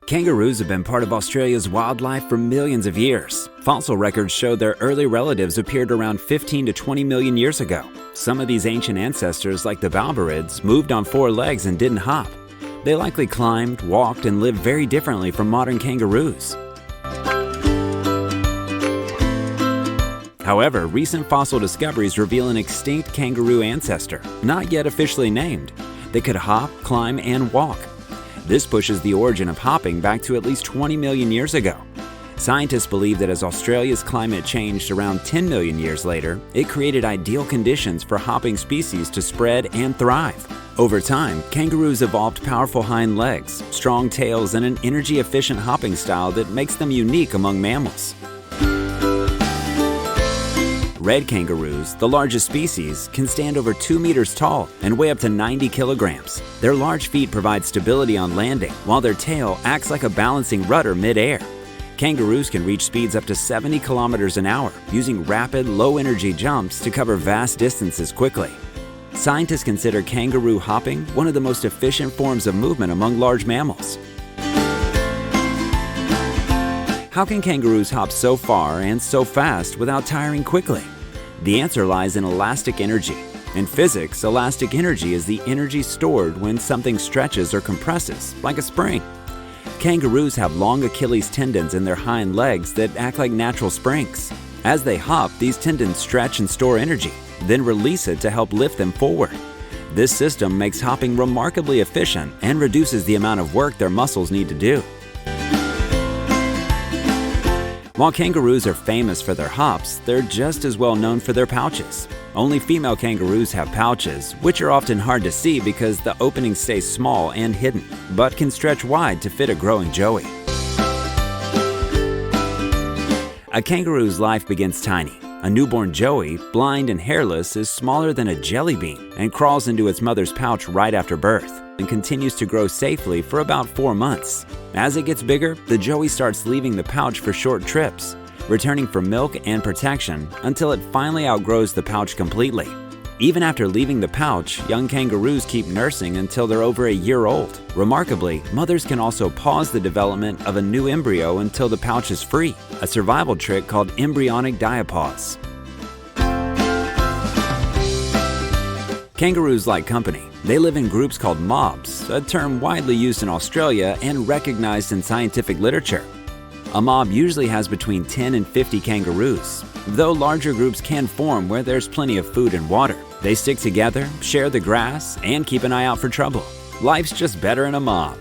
Kangaroos have been part of Australia's wildlife for millions of years. Fossil records show their early relatives appeared around 15 to 20 million years ago. Some of these ancient ancestors, like the Balbarids, moved on four legs and didn't hop. They likely climbed, walked, and lived very differently from modern kangaroos. However, recent fossil discoveries reveal an extinct kangaroo ancestor, not yet officially named. They could hop, climb, and walk. This pushes the origin of hopping back to at least 20 million years ago. Scientists believe that as Australia's climate changed around 10 million years later, it created ideal conditions for hopping species to spread and thrive. Over time, kangaroos evolved powerful hind legs, strong tails, and an energy-efficient hopping style that makes them unique among mammals. Red kangaroos, the largest species, can stand over 2 meters tall and weigh up to 90 kilograms. Their large feet provide stability on landing, while their tail acts like a balancing rudder mid-air. Kangaroos can reach speeds up to 70 kilometers an hour, using rapid, low-energy jumps to cover vast distances quickly. Scientists consider kangaroo hopping one of the most efficient forms of movement among large mammals. How can kangaroos hop so far and so fast without tiring quickly? The answer lies in elastic energy. In physics, elastic energy is the energy stored when something stretches or compresses, like a spring. Kangaroos have long Achilles tendons in their hind legs that act like natural springs. As they hop, these tendons stretch and store energy, then release it to help lift them forward. This system makes hopping remarkably efficient and reduces the amount of work their muscles need to do. While kangaroos are famous for their hops, they're just as well known for their pouches. Only female kangaroos have pouches, which are often hard to see because the openings stay small and hidden, but can stretch wide to fit a growing joey. A kangaroo's life begins tiny. A newborn joey, blind and hairless, is smaller than a jelly bean and crawls into its mother's pouch right after birth and continues to grow safely for about 4 months. As it gets bigger, the joey starts leaving the pouch for short trips, returning for milk and protection until it finally outgrows the pouch completely. Even after leaving the pouch, young kangaroos keep nursing until they're over a year old. Remarkably, mothers can also pause the development of a new embryo until the pouch is free, a survival trick called embryonic diapause. Kangaroos like company. They live in groups called mobs, a term widely used in Australia and recognized in scientific literature. A mob usually has between 10 and 50 kangaroos, though larger groups can form where there's plenty of food and water. They stick together, share the grass, and keep an eye out for trouble. Life's just better in a mob.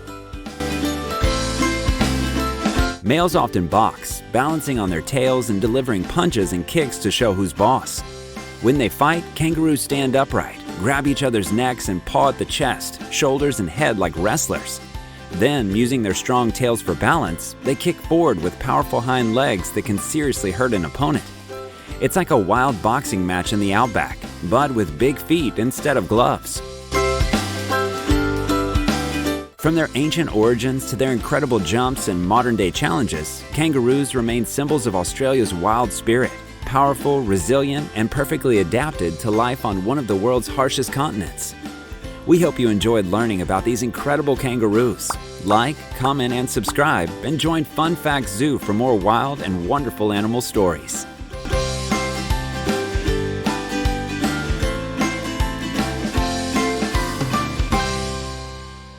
Males often box, balancing on their tails and delivering punches and kicks to show who's boss. When they fight, kangaroos stand upright, grab each other's necks and paw at the chest, shoulders, and head like wrestlers. Then, using their strong tails for balance, they kick forward with powerful hind legs that can seriously hurt an opponent. It's like a wild boxing match in the outback, but with big feet instead of gloves. From their ancient origins to their incredible jumps and modern-day challenges, kangaroos remain symbols of Australia's wild spirit. Powerful, resilient, and perfectly adapted to life on one of the world's harshest continents. We hope you enjoyed learning about these incredible kangaroos. Like, comment, and subscribe, and join Fun Facts Zoo for more wild and wonderful animal stories.